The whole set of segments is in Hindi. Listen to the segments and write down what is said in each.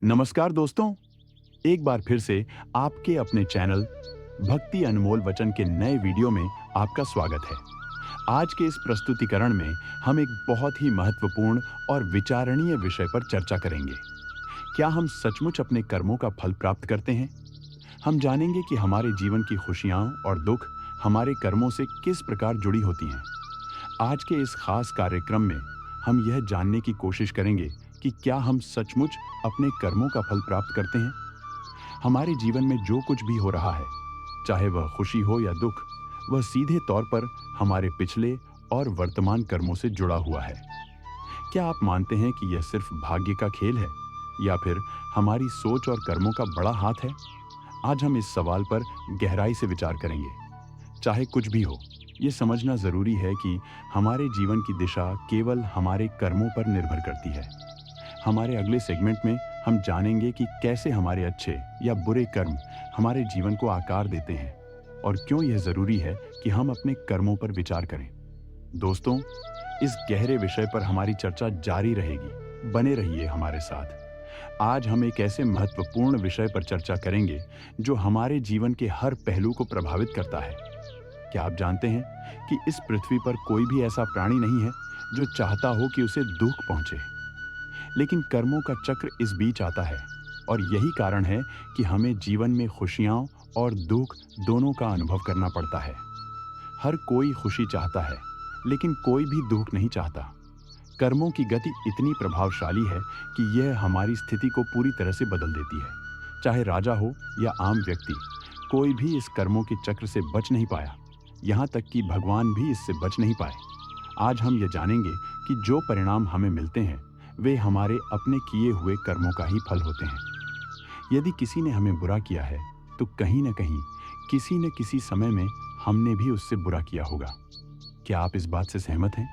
नमस्कार दोस्तों, एक बार फिर से आपके अपने चैनल भक्ति अनमोल वचन के नए वीडियो में आपका स्वागत है। आज के इस प्रस्तुतिकरण में हम एक बहुत ही महत्वपूर्ण और विचारणीय विषय पर चर्चा करेंगे। क्या हम सचमुच अपने कर्मों का फल प्राप्त करते हैं? हम जानेंगे कि हमारे जीवन की खुशियां और दुख हमारे कर्मों से किस प्रकार जुड़ी होती हैं। आज के इस खास कार्यक्रम में हम यह जानने की कोशिश करेंगे कि क्या हम सचमुच अपने कर्मों का फल प्राप्त करते हैं। हमारे जीवन में जो कुछ भी हो रहा है, चाहे वह खुशी हो या दुख, वह सीधे तौर पर हमारे पिछले और वर्तमान कर्मों से जुड़ा हुआ है। क्या आप मानते हैं कि यह सिर्फ भाग्य का खेल है या फिर हमारी सोच और कर्मों का बड़ा हाथ है? आज हम इस सवाल पर गहराई से विचार करेंगे। चाहे कुछ भी हो, ये समझना जरूरी है कि हमारे जीवन की दिशा केवल हमारे कर्मों पर निर्भर करती है। हमारे अगले सेगमेंट में हम जानेंगे कि कैसे हमारे अच्छे या बुरे कर्म हमारे जीवन को आकार देते हैं और क्यों यह जरूरी है कि हम अपने कर्मों पर विचार करें। दोस्तों, इस गहरे विषय पर हमारी चर्चा जारी रहेगी। बने रहिए हमारे साथ। आज हम एक ऐसे महत्वपूर्ण विषय पर चर्चा करेंगे जो हमारे जीवन के हर पहलू को प्रभावित करता है। क्या आप जानते हैं कि इस पृथ्वी पर कोई भी ऐसा प्राणी नहीं है जो चाहता हो कि उसे दुख पहुंचे, लेकिन कर्मों का चक्र इस बीच आता है और यही कारण है कि हमें जीवन में खुशियां और दुख दोनों का अनुभव करना पड़ता है। हर कोई खुशी चाहता है, लेकिन कोई भी दुख नहीं चाहता। कर्मों की गति इतनी प्रभावशाली है कि यह हमारी स्थिति को पूरी तरह से बदल देती है। चाहे राजा हो या आम व्यक्ति, कोई भी इस कर्मों के चक्र से बच नहीं पाया। यहाँ तक कि भगवान भी इससे बच नहीं पाए। आज हम ये जानेंगे कि जो परिणाम हमें मिलते हैं वे हमारे अपने किए हुए कर्मों का ही फल होते हैं। यदि किसी ने हमें बुरा किया है तो कहीं न कहीं किसी न किसी समय में हमने भी उससे बुरा किया होगा। क्या आप इस बात से सहमत हैं?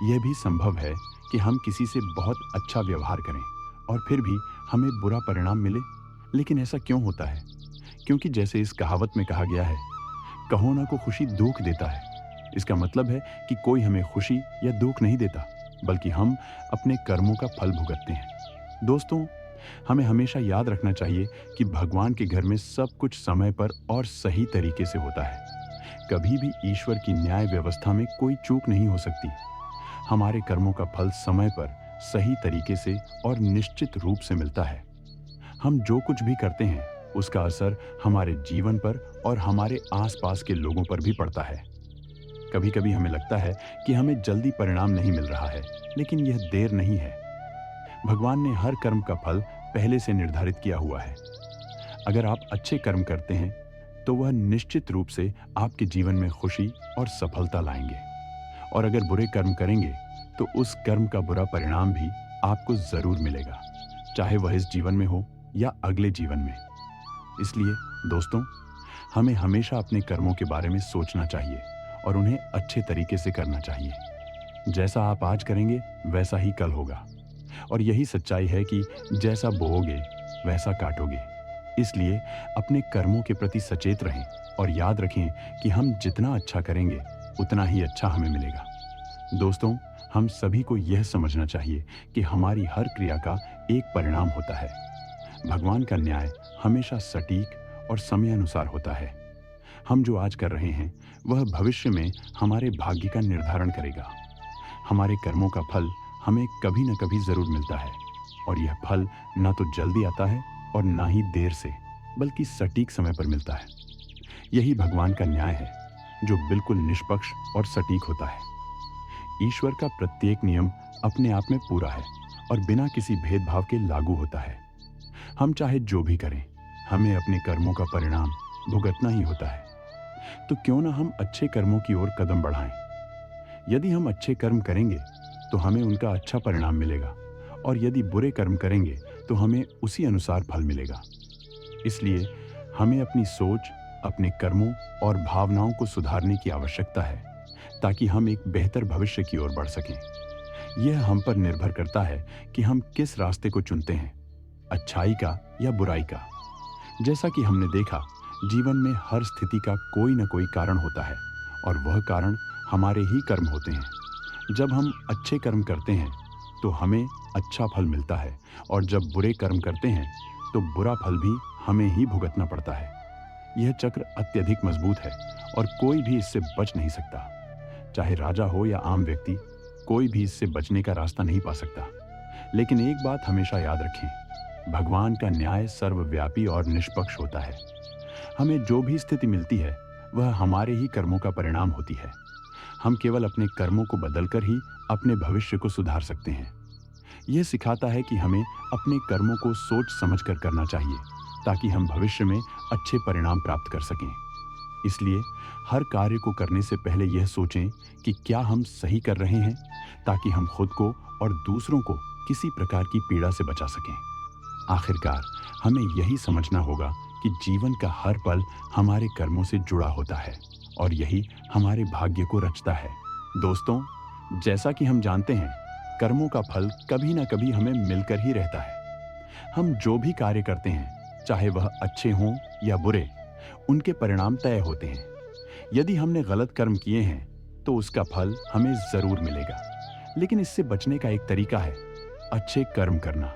यह भी संभव है कि हम किसी से बहुत अच्छा व्यवहार करें और फिर भी हमें बुरा परिणाम मिले। लेकिन ऐसा क्यों होता है? क्योंकि जैसे इस कहावत में कहा गया है, कहो ना को खुशी दुख देता है। इसका मतलब है कि कोई हमें खुशी या दुख नहीं देता, बल्कि हम अपने कर्मों का फल भुगतते हैं। दोस्तों, हमें हमेशा याद रखना चाहिए कि भगवान के घर में सब कुछ समय पर और सही तरीके से होता है। कभी भी ईश्वर की न्याय व्यवस्था में कोई चूक नहीं हो सकती। हमारे कर्मों का फल समय पर सही तरीके से और निश्चित रूप से मिलता है। हम जो कुछ भी करते हैं उसका असर हमारे जीवन पर और हमारे आसपास के लोगों पर भी पड़ता है। कभी कभी हमें लगता है कि हमें जल्दी परिणाम नहीं मिल रहा है, लेकिन यह देर नहीं है। भगवान ने हर कर्म का फल पहले से निर्धारित किया हुआ है। अगर आप अच्छे कर्म करते हैं तो वह निश्चित रूप से आपके जीवन में खुशी और सफलता लाएंगे, और अगर बुरे कर्म करेंगे तो उस कर्म का बुरा परिणाम भी आपको जरूर मिलेगा, चाहे वह इस जीवन में हो या अगले जीवन में। इसलिए दोस्तों, हमें हमेशा अपने कर्मों के बारे में सोचना चाहिए और उन्हें अच्छे तरीके से करना चाहिए। जैसा आप आज करेंगे वैसा ही कल होगा, और यही सच्चाई है कि जैसा बोओगे वैसा काटोगे। इसलिए अपने कर्मों के प्रति सचेत रहें और याद रखें कि हम जितना अच्छा करेंगे उतना ही अच्छा हमें मिलेगा। दोस्तों, हम सभी को यह समझना चाहिए कि हमारी हर क्रिया का एक परिणाम होता है। भगवान का न्याय हमेशा सटीक और समयानुसार होता है। हम जो आज कर रहे हैं वह भविष्य में हमारे भाग्य का निर्धारण करेगा। हमारे कर्मों का फल हमें कभी न कभी जरूर मिलता है, और यह फल ना तो जल्दी आता है और ना ही देर से, बल्कि सटीक समय पर मिलता है। यही भगवान का न्याय है जो बिल्कुल निष्पक्ष और सटीक होता है। ईश्वर का प्रत्येक नियम अपने आप में पूरा है और बिना किसी भेदभाव के लागू होता है। हम चाहे जो भी करें, हमें अपने कर्मों का परिणाम भुगतना ही होता है। तो क्यों ना हम अच्छे कर्मों की ओर कदम बढ़ाएं। यदि हम अच्छे कर्म करेंगे तो हमें उनका अच्छा परिणाम मिलेगा, और यदि बुरे कर्म करेंगे तो हमें उसी अनुसार फल मिलेगा। इसलिए हमें अपनी सोच, अपने कर्मों और भावनाओं को सुधारने की आवश्यकता है, ताकि हम एक बेहतर भविष्य की ओर बढ़ सकें। यह हम पर निर्भर करता है कि हम किस रास्ते को चुनते हैं, अच्छाई का या बुराई का। जैसा कि हमने देखा, जीवन में हर स्थिति का कोई न कोई कारण होता है, और वह कारण हमारे ही कर्म होते हैं। जब हम अच्छे कर्म करते हैं तो हमें अच्छा फल मिलता है, और जब बुरे कर्म करते हैं तो बुरा फल भी हमें ही भुगतना पड़ता है। यह चक्र अत्यधिक मजबूत है और कोई भी इससे बच नहीं सकता। चाहे राजा हो या आम व्यक्ति, कोई भी इससे बचने का रास्ता नहीं पा सकता। लेकिन एक बात हमेशा याद रखें, भगवान का न्याय सर्वव्यापी और निष्पक्ष होता है। हमें जो भी स्थिति मिलती है वह हमारे ही कर्मों का परिणाम होती है। हम केवल अपने कर्मों को बदलकर ही अपने भविष्य को सुधार सकते हैं। यह सिखाता है कि हमें अपने कर्मों को सोच समझकर करना चाहिए, ताकि हम भविष्य में अच्छे परिणाम प्राप्त कर सकें। इसलिए हर कार्य को करने से पहले यह सोचें कि क्या हम सही कर रहे हैं, ताकि हम खुद को और दूसरों को किसी प्रकार की पीड़ा से बचा सकें। आखिरकार हमें यही समझना होगा कि जीवन का हर पल हमारे कर्मों से जुड़ा होता है और यही हमारे भाग्य को रचता है। दोस्तों, जैसा कि हम जानते हैं, कर्मों का फल कभी ना कभी हमें मिलकर ही रहता है। हम जो भी कार्य करते हैं, चाहे वह अच्छे हों या बुरे, उनके परिणाम तय होते हैं। यदि हमने गलत कर्म किए हैं तो उसका फल हमें जरूर मिलेगा, लेकिन इससे बचने का एक तरीका है अच्छे कर्म करना।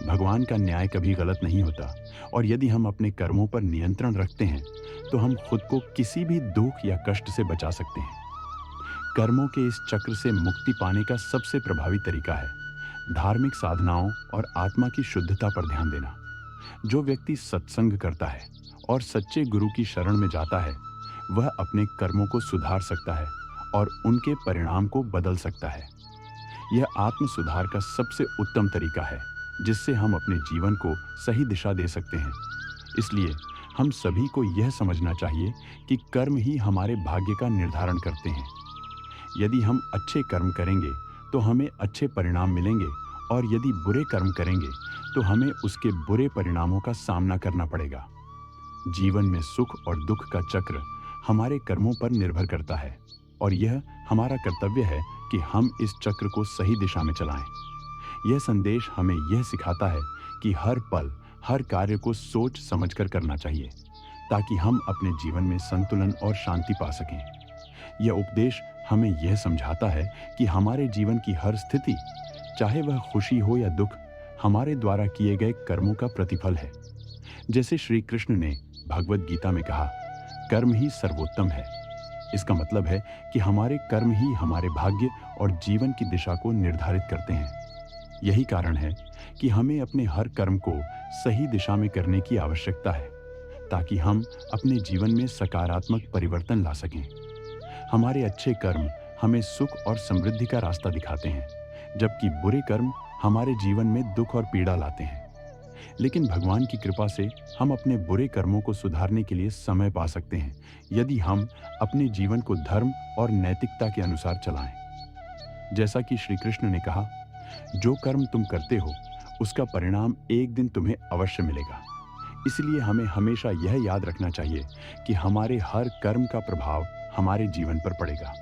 भगवान का न्याय कभी गलत नहीं होता, और यदि हम अपने कर्मों पर नियंत्रण रखते हैं तो हम खुद को किसी भी दुख या कष्ट से बचा सकते हैं। कर्मों के इस चक्र से मुक्ति पाने का सबसे प्रभावी तरीका है धार्मिक साधनाओं और आत्मा की शुद्धता पर ध्यान देना। जो व्यक्ति सत्संग करता है और सच्चे गुरु की शरण में जाता है, वह अपने कर्मों को सुधार सकता है और उनके परिणाम को बदल सकता है। यह आत्म सुधार का सबसे उत्तम तरीका है, जिससे हम अपने जीवन को सही दिशा दे सकते हैं। इसलिए हम सभी को यह समझना चाहिए कि कर्म ही हमारे भाग्य का निर्धारण करते हैं। यदि हम अच्छे कर्म करेंगे तो हमें अच्छे परिणाम मिलेंगे, और यदि बुरे कर्म करेंगे तो हमें उसके बुरे परिणामों का सामना करना पड़ेगा। जीवन में सुख और दुख का चक्र हमारे कर्मों पर निर्भर करता है, और यह हमारा कर्तव्य है कि हम इस चक्र को सही दिशा में चलाएं। यह संदेश हमें यह सिखाता है कि हर पल, हर कार्य को सोच समझकर करना चाहिए, ताकि हम अपने जीवन में संतुलन और शांति पा सकें। यह उपदेश हमें यह समझाता है कि हमारे जीवन की हर स्थिति, चाहे वह खुशी हो या दुख, हमारे द्वारा किए गए कर्मों का प्रतिफल है। जैसे श्री कृष्ण ने भगवद गीता में कहा, कर्म ही सर्वोत्तम है। इसका मतलब है कि हमारे कर्म ही हमारे भाग्य और जीवन की दिशा को निर्धारित करते हैं। यही कारण है कि हमें अपने हर कर्म को सही दिशा में करने की आवश्यकता है, ताकि हम अपने जीवन में सकारात्मक परिवर्तन ला सकें। हमारे अच्छे कर्म हमें सुख और समृद्धि का रास्ता दिखाते हैं, जबकि बुरे कर्म हमारे जीवन में दुख और पीड़ा लाते हैं। लेकिन भगवान की कृपा से हम अपने बुरे कर्मों को सुधारने के लिए समय पा सकते हैं, यदि हम अपने जीवन को धर्म और नैतिकता के अनुसार चलाएं। जैसा कि श्री कृष्ण ने कहा, जो कर्म तुम करते हो उसका परिणाम एक दिन तुम्हें अवश्य मिलेगा। इसलिए हमें हमेशा यह याद रखना चाहिए कि हमारे हर कर्म का प्रभाव हमारे जीवन पर पड़ेगा।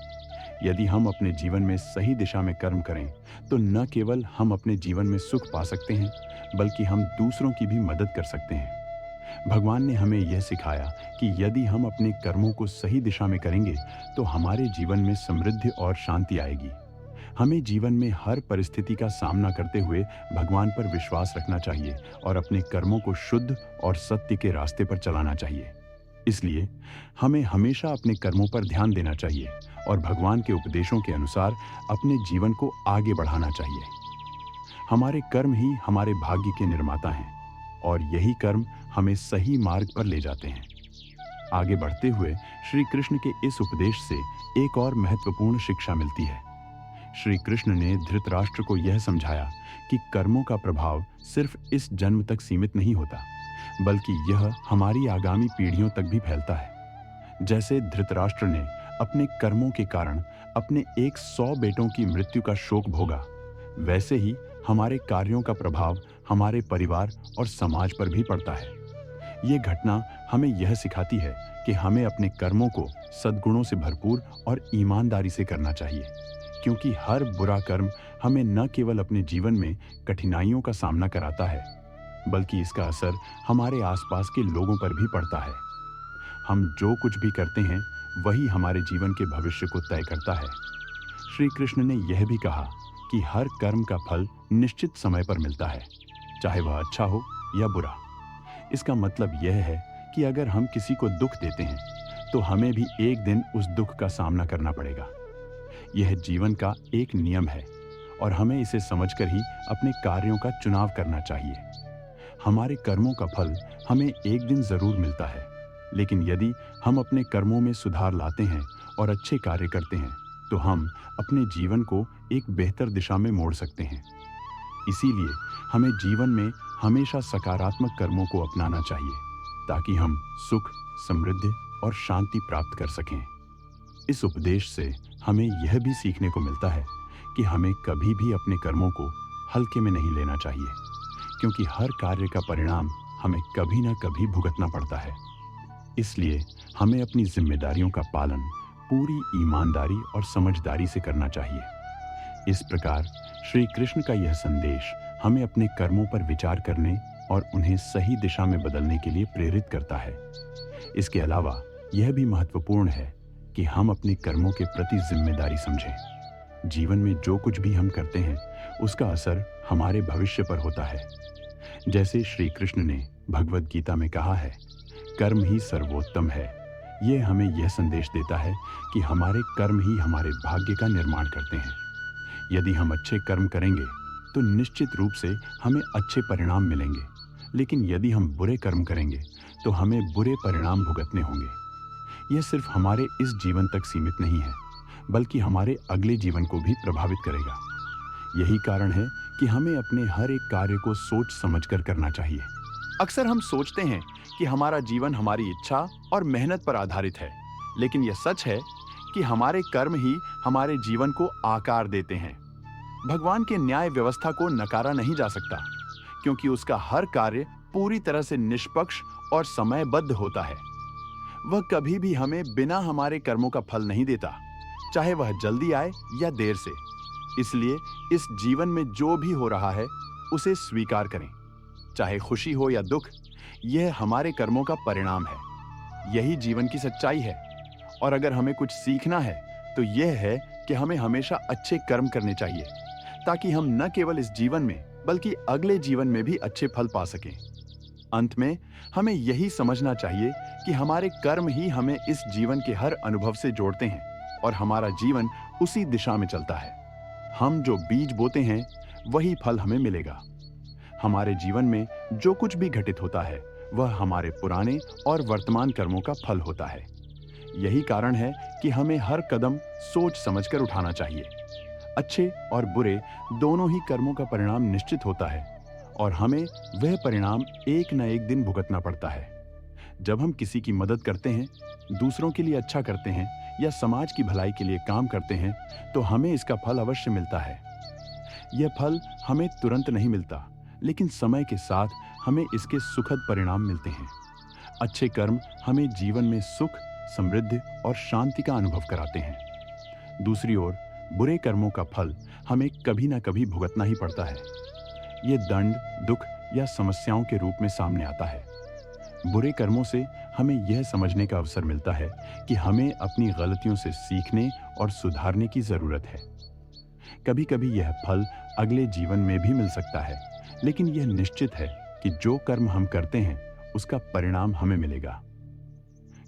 यदि हम अपने जीवन में सही दिशा में कर्म करें तो न केवल हम अपने जीवन में सुख पा सकते हैं, बल्कि हम दूसरों की भी मदद कर सकते हैं। भगवान ने हमें यह सिखाया कि यदि हम अपने कर्मों को सही दिशा में करेंगे तो हमारे जीवन में समृद्धि और शांति आएगी। हमें जीवन में हर परिस्थिति का सामना करते हुए भगवान पर विश्वास रखना चाहिए और अपने कर्मों को शुद्ध और सत्य के रास्ते पर चलाना चाहिए। इसलिए हमें हमेशा अपने कर्मों पर ध्यान देना चाहिए और भगवान के उपदेशों के अनुसार अपने जीवन को आगे बढ़ाना चाहिए। हमारे कर्म ही हमारे भाग्य के निर्माता हैं, और यही कर्म हमें सही मार्ग पर ले जाते हैं। आगे बढ़ते हुए श्री कृष्ण के इस उपदेश से एक और महत्वपूर्ण शिक्षा मिलती है। श्री कृष्ण ने धृतराष्ट्र को यह समझाया कि कर्मों का प्रभाव सिर्फ इस जन्म तक सीमित नहीं होता, बल्कि यह हमारी आगामी पीढ़ियों तक भी फैलता है। जैसे धृतराष्ट्र ने अपने कर्मों के कारण अपने 100 बेटों की मृत्यु का शोक भोगा, वैसे ही हमारे कार्यों का प्रभाव हमारे परिवार और समाज पर भी पड़ता है। ये घटना हमें यह सिखाती है कि हमें अपने कर्मों को सद्गुणों से भरपूर और ईमानदारी से करना चाहिए, क्योंकि हर बुरा कर्म हमें न केवल अपने जीवन में कठिनाइयों का सामना कराता है, बल्कि इसका असर हमारे आसपास के लोगों पर भी पड़ता है। हम जो कुछ भी करते हैं वही हमारे जीवन के भविष्य को तय करता है। श्री कृष्ण ने यह भी कहा कि हर कर्म का फल निश्चित समय पर मिलता है, चाहे वह अच्छा हो या बुरा। इसका मतलब यह है कि अगर हम किसी को दुख देते हैं तो हमें भी एक दिन उस दुख का सामना करना पड़ेगा। यह जीवन का एक नियम है और हमें इसे समझकर ही अपने कार्यों का चुनाव करना चाहिए। हमारे कर्मों का फल हमें एक दिन जरूर मिलता है, लेकिन यदि हम अपने कर्मों में सुधार लाते हैं और अच्छे कार्य करते हैं तो हम अपने जीवन को एक बेहतर दिशा में मोड़ सकते हैं। इसीलिए हमें जीवन में हमेशा सकारात्मक कर्मों को अपनाना चाहिए ताकि हम सुख, समृद्धि और शांति प्राप्त कर सकें। इस उपदेश से हमें यह भी सीखने को मिलता है कि हमें कभी भी अपने कर्मों को हल्के में नहीं लेना चाहिए, क्योंकि हर कार्य का परिणाम हमें कभी ना कभी भुगतना पड़ता है। इसलिए हमें अपनी जिम्मेदारियों का पालन पूरी ईमानदारी और समझदारी से करना चाहिए। इस प्रकार श्री कृष्ण का यह संदेश हमें अपने कर्मों पर विचार करने और उन्हें सही दिशा में बदलने के लिए प्रेरित करता है। इसके अलावा यह भी महत्वपूर्ण है कि हम अपने कर्मों के प्रति जिम्मेदारी समझें। जीवन में जो कुछ भी हम करते हैं उसका असर हमारे भविष्य पर होता है। जैसे श्री कृष्ण ने भगवद गीता में कहा है, कर्म ही सर्वोत्तम है। यह हमें यह संदेश देता है कि हमारे कर्म ही हमारे भाग्य का निर्माण करते हैं। यदि हम अच्छे कर्म करेंगे तो निश्चित रूप से हमें अच्छे परिणाम मिलेंगे, लेकिन यदि हम बुरे कर्म करेंगे तो हमें बुरे परिणाम भुगतने होंगे। यह सिर्फ हमारे इस जीवन तक सीमित नहीं है, बल्कि हमारे अगले जीवन को भी प्रभावित करेगा। यही कारण है कि हमें अपने हर एक कार्य को सोच समझकर करना चाहिए। अक्सर हम सोचते हैं कि हमारा जीवन हमारी इच्छा और मेहनत पर आधारित है, लेकिन यह सच है कि हमारे कर्म ही हमारे जीवन को आकार देते हैं। भगवान के न्याय व्यवस्था को नकारा नहीं जा सकता, क्योंकि उसका हर कार्य पूरी तरह से निष्पक्ष और समयबद्ध होता है। वह कभी भी हमें बिना हमारे कर्मों का फल नहीं देता, चाहे वह जल्दी आए या देर से। इसलिए इस जीवन में जो भी हो रहा है उसे स्वीकार करें, चाहे खुशी हो या दुख। यह हमारे कर्मों का परिणाम है। यही जीवन की सच्चाई है। और अगर हमें कुछ सीखना है तो यह है कि हमें हमेशा अच्छे कर्म करने चाहिए, ताकि हम न केवल इस जीवन में बल्कि अगले जीवन में भी अच्छे फल पा सकें। अंत में हमें यही समझना चाहिए कि हमारे कर्म ही हमें इस जीवन के हर अनुभव से जोड़ते हैं और हमारा जीवन उसी दिशा में चलता है। हम जो बीज बोते हैं वही फल हमें मिलेगा। हमारे जीवन में जो कुछ भी घटित होता है वह हमारे पुराने और वर्तमान कर्मों का फल होता है। यही कारण है कि हमें हर कदम सोच समझकर उठाना चाहिए। अच्छे और बुरे दोनों ही कर्मों का परिणाम निश्चित होता है और हमें वह परिणाम एक न एक दिन भुगतना पड़ता है। जब हम किसी की मदद करते हैं, दूसरों के लिए अच्छा करते हैं या समाज की भलाई के लिए काम करते हैं तो हमें इसका फल अवश्य मिलता है। यह फल हमें तुरंत नहीं मिलता, लेकिन समय के साथ हमें इसके सुखद परिणाम मिलते हैं। अच्छे कर्म हमें जीवन में सुख, समृद्धि और शांति का अनुभव कराते हैं। दूसरी ओर बुरे कर्मों का फल हमें कभी ना कभी भुगतना ही पड़ता है। ये दंड, दुख या समस्याओं के रूप में सामने आता है। बुरे कर्मों से हमें यह समझने का अवसर मिलता है कि हमें अपनी गलतियों से सीखने और सुधारने की जरूरत है। कभी कभी यह फल अगले जीवन में भी मिल सकता है, लेकिन यह निश्चित है कि जो कर्म हम करते हैं उसका परिणाम हमें मिलेगा।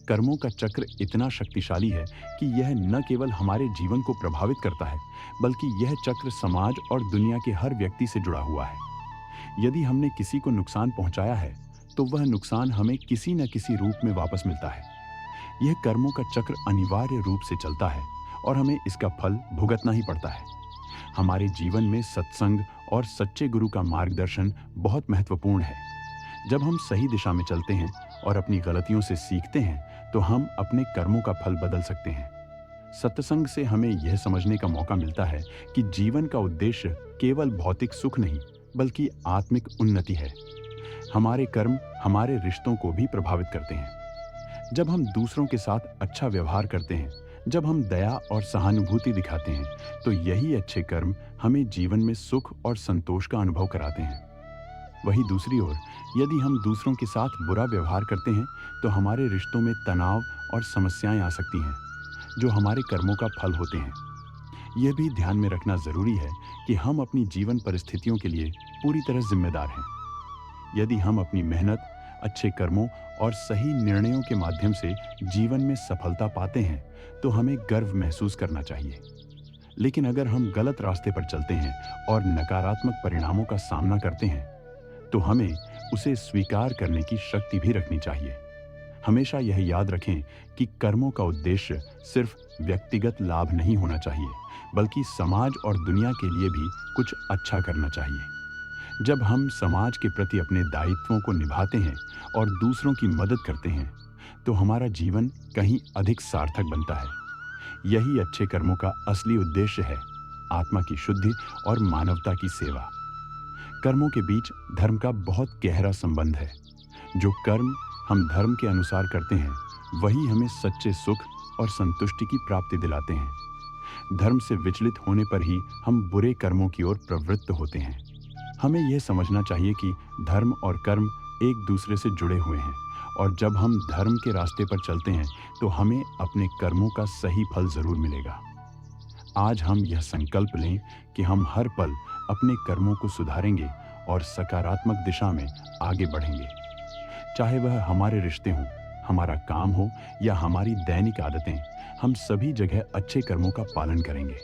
कर्मों का चक्र इतना शक्तिशाली है कि यह न केवल हमारे जीवन को प्रभावित करता है, बल्कि यह चक्र समाज और दुनिया के हर व्यक्ति से जुड़ा हुआ है। यदि हमने किसी को नुकसान पहुंचाया है तो वह नुकसान हमें किसी न किसी रूप में वापस मिलता है। यह कर्मों का चक्र अनिवार्य रूप से चलता है और हमें इसका फल भुगतना ही पड़ता है। हमारे जीवन में सत्संग और सच्चे गुरु का मार्गदर्शन बहुत महत्वपूर्ण है। जब हम सही दिशा में चलते हैं और अपनी गलतियों से सीखते हैं तो हम अपने कर्मों का फल बदल सकते हैं। सत्संग से हमें यह समझने का मौका मिलता है कि जीवन का उद्देश्य केवल भौतिक सुख नहीं, बल्कि आत्मिक उन्नति है। हमारे कर्म हमारे रिश्तों को भी प्रभावित करते हैं। जब हम दूसरों के साथ अच्छा व्यवहार करते हैं, जब हम दया और सहानुभूति दिखाते हैं, तो यही अच्छे कर्म हमें जीवन में सुख और संतोष का अनुभव कराते हैं। वहीं दूसरी ओर यदि हम दूसरों के साथ बुरा व्यवहार करते हैं तो हमारे रिश्तों में तनाव और समस्याएं आ सकती हैं, जो हमारे कर्मों का फल होते हैं। यह भी ध्यान में रखना जरूरी है कि हम अपनी जीवन परिस्थितियों के लिए पूरी तरह जिम्मेदार हैं। यदि हम अपनी मेहनत, अच्छे कर्मों और सही निर्णयों के माध्यम से जीवन में सफलता पाते हैं, तो हमें गर्व महसूस करना चाहिए। लेकिन अगर हम गलत रास्ते पर चलते हैं और नकारात्मक परिणामों का सामना करते हैं, तो हमें उसे स्वीकार करने की शक्ति भी रखनी चाहिए। हमेशा यह याद रखें कि कर्मों का उद्देश्य सिर्फ व्यक्तिगत लाभ नहीं होना चाहिए, बल्कि समाज और दुनिया के लिए भी कुछ अच्छा करना चाहिए। जब हम समाज के प्रति अपने दायित्वों को निभाते हैं और दूसरों की मदद करते हैं, तो हमारा जीवन कहीं अधिक सार्थक बनता है। यही अच्छे कर्मों का असली उद्देश्य है, आत्मा की शुद्धि और मानवता की सेवा। कर्मों के बीच धर्म का बहुत गहरा संबंध है। जो कर्म हम धर्म के अनुसार करते हैं, वही हमें सच्चे सुख और संतुष्टि की प्राप्ति दिलाते हैं। धर्म से विचलित होने पर ही हम बुरे कर्मों की ओर प्रवृत्त होते हैं। हमें यह समझना चाहिए कि धर्म और कर्म एक दूसरे से जुड़े हुए हैं, और जब हम धर्म के रास्ते पर चलते हैं, तो हमें अपने कर्मों का सही फल जरूर मिलेगा। आज हम यह संकल्प लें कि हम हर पल अपने कर्मों को सुधारेंगे और सकारात्मक दिशा में आगे बढ़ेंगे। चाहे वह हमारे रिश्ते हों, हमारा काम हो या हमारी दैनिक आदतें, हम सभी जगह अच्छे कर्मों का पालन करेंगे।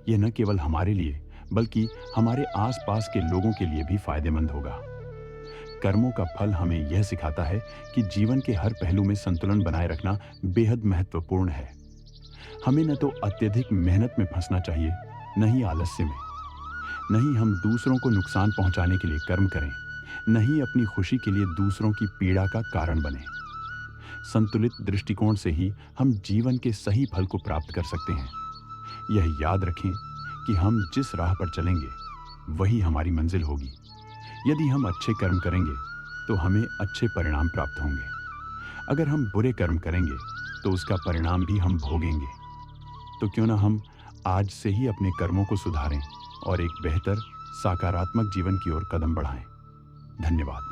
यह न केवल हमारे लिए, बल्कि हमारे आसपास के लोगों के लिए भी फायदेमंद होगा। कर्मों का फल हमें यह सिखाता है कि जीवन के हर पहलू में संतुलन बनाए रखना बेहद महत्वपूर्ण है। हमें न तो अत्यधिक मेहनत में फंसना चाहिए, न ही आलस्य में। नहीं हम दूसरों को नुकसान पहुंचाने के लिए कर्म करें, नहीं अपनी खुशी के लिए दूसरों की पीड़ा का कारण बने। संतुलित दृष्टिकोण से ही हम जीवन के सही फल को प्राप्त कर सकते हैं। यह याद रखें कि हम जिस राह पर चलेंगे, वही हमारी मंजिल होगी। यदि हम अच्छे कर्म करेंगे, तो हमें अच्छे परिणाम प्राप्त होंगे। अगर हम बुरे कर्म करेंगे, तो उसका परिणाम भी हम भोगेंगे। तो क्यों ना हम आज से ही अपने कर्मों को सुधारें और एक बेहतर, सकारात्मक जीवन की ओर कदम बढ़ाएं। धन्यवाद।